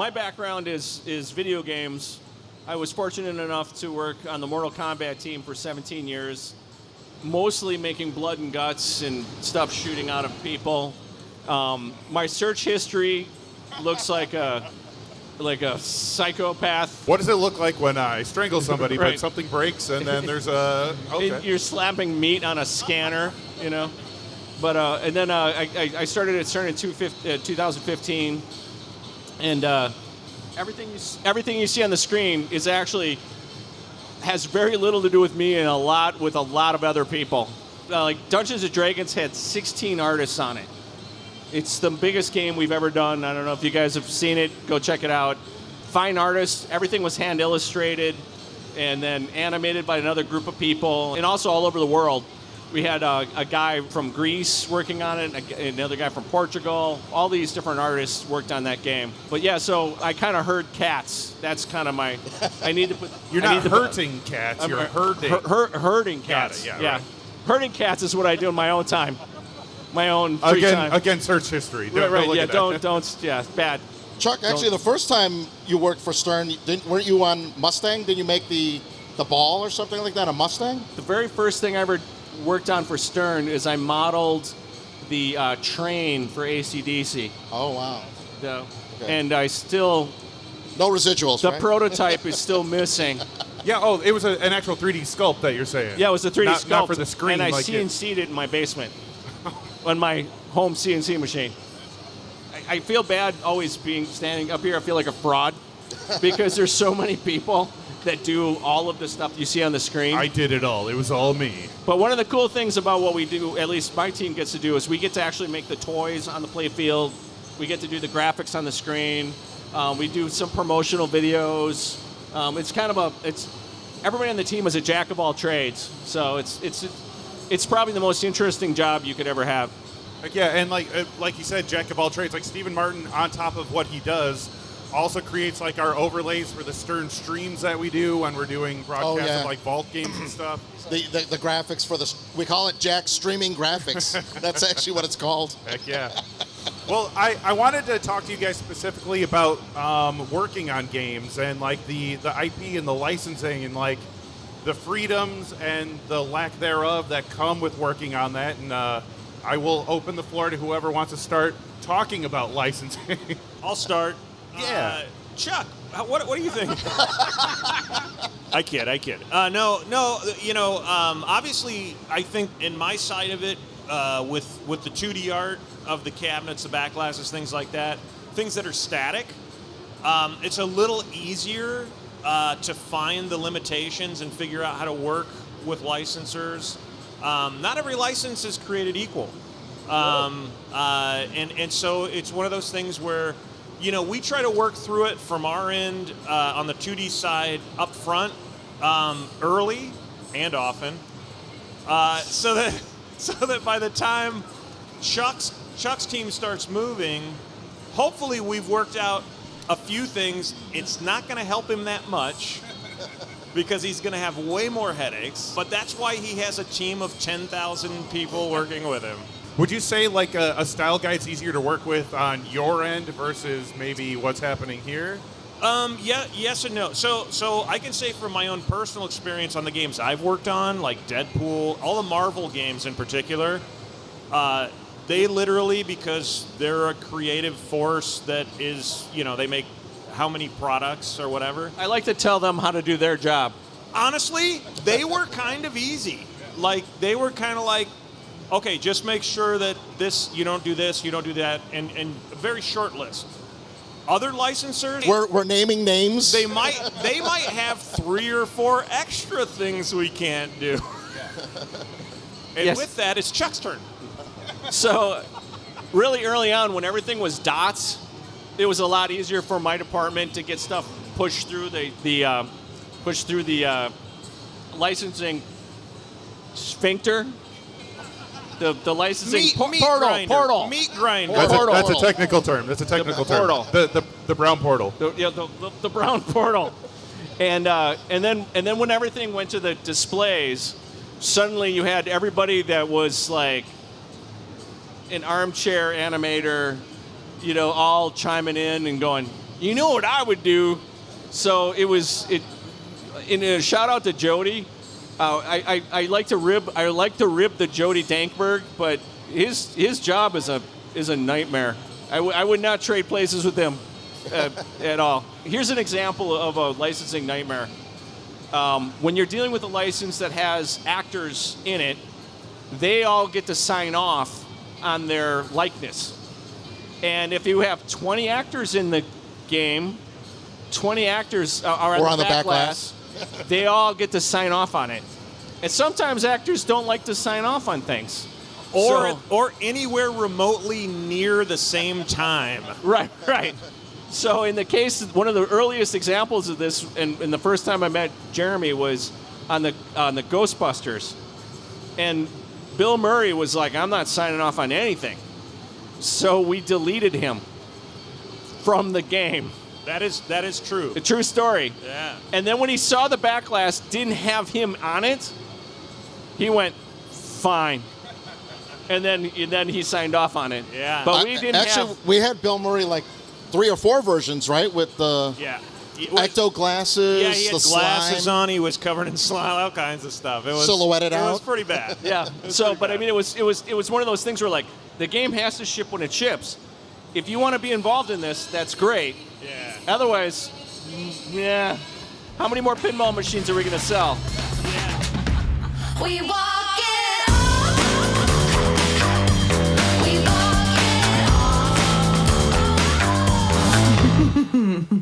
my background is video games. I was fortunate enough to work on the Mortal Kombat team for 17 years, mostly making blood and guts and stuff shooting out of people. My search history looks like a psychopath. What does it look like when I strangle somebody, Right. but something breaks and then there's a... Okay. You're slapping meat on a scanner, you know. But and then I started at CERN in 2015, and everything you see on the screen is actually has very little to do with me and a lot of other people. Like Dungeons & Dragons had 16 artists on it. It's the biggest game we've ever done. I don't know if you guys have seen it. Go check it out. Fine artists. Everything was hand illustrated and then animated by another group of people, and also all over the world. We had a guy from Greece working on it, another guy from Portugal. All these different artists worked on that game. But yeah, so I kind of herd cats. That's kind of my. I need to put. You're not hurting cats. You're herding. Herding cats. Got it, Yeah. right. Herding cats is what I do in my own time. My own free time. Again, search history. Don't Right. look Yeah. at that. Don't. Yeah. Bad. Chuck, actually, the first time you worked for Stern, weren't you on Mustang? Did you make the ball or something like that? A Mustang? The very first thing I ever worked on for Stern is I modeled the train for AC/DC. Oh, wow. Okay. Okay. And I still, No residuals, the right? prototype is still missing. Yeah, it was an actual 3D sculpt that you're saying. Yeah, it was a 3D sculpt. Not for the screen. And I like CNC'd it in my basement on my home CNC machine. I feel bad always standing up here. I feel like a fraud because there's so many people that do all of the stuff you see on the screen. I did it all. It was all me. But one of the cool things about what we do, at least my team gets to do, is we get to actually make the toys on the play field. We get to do the graphics on the screen. We do some promotional videos. It's kind of everybody on the team is a jack of all trades. So it's probably the most interesting job you could ever have. Yeah, and like you said, jack of all trades. Like Stephen Martin, on top of what he does, also creates like our overlays for the Stern streams that we do when we're doing broadcasts of like vault games and stuff. The graphics for we call it Jack Streaming Graphics. That's actually what it's called. Heck yeah. Well, I wanted to talk to you guys specifically about working on games and like the IP and the licensing and like the freedoms and the lack thereof that come with working on that. And I will open the floor to whoever wants to start talking about licensing. I'll start. Yeah. Chuck, what do you think? I kid. No, obviously, I think in my side of it, with the 2D art of the cabinets, the back glasses, things like that, things that are static, it's a little easier to find the limitations and figure out how to work with licensors. Not every license is created equal. And so it's one of those things where, we try to work through it from our end on the 2D side up front, early and often, so that by the time Chuck's team starts moving, hopefully we've worked out a few things. It's not going to help him that much because he's going to have way more headaches, but that's why he has a team of 10,000 people working with him. Would you say like a style guide's easier to work with on your end versus maybe what's happening here? Yeah, yes and no. So I can say from my own personal experience on the games I've worked on, like Deadpool, all the Marvel games in particular, they literally, because they're a creative force that is, they make how many products or whatever. I like to tell them how to do their job. Honestly, they were kind of easy. Like, they were kind of like, okay, just make sure that you don't do this, you don't do that, and a very short list. Other licensors, We're naming names. they might have 3 or 4 extra things we can't do. And Yes. with that, it's Chuck's turn. So really early on, when everything was dots, it was a lot easier for my department to get stuff pushed through the licensing sphincter. The licensing Meat portal. Meat grinder. That's a technical term. That's a technical term. portal. The brown portal. The brown portal. And then when everything went to the displays, suddenly you had everybody that was like an armchair animator, all chiming in and going, You know what I would do? So in a shout out to Jody. I like to rib the Jody Dankberg, but his job is a nightmare. I would not trade places with him at all. Here's an example of a licensing nightmare. When you're dealing with a license that has actors in it, they all get to sign off on their likeness. And if you have 20 actors in the game, 20 actors are on the back glass, they all get to sign off on it. And sometimes actors don't like to sign off on things. Or anywhere remotely near the same time. Right. So in the case, one of the earliest examples of this, and the first time I met Jeremy was on the Ghostbusters. And Bill Murray was like, I'm not signing off on anything. So we deleted him from the game. That is true. A true story. Yeah. And then when he saw the backlash didn't have him on it, he went, fine. And then he signed off on it. Yeah. But we didn't we had Bill Murray like 3 or 4 versions, right? With the ecto glasses, yeah, he had the glasses slime. on. He was covered in slime, all kinds of stuff. It was Silhouetted out. It was pretty bad. Yeah. So, but I mean, it was one of those things where like the game has to ship when it ships. If you want to be involved in this, that's great. Yeah. Otherwise, yeah. How many more pinball machines are we going to sell? Yeah. We walk it off. We walk it off.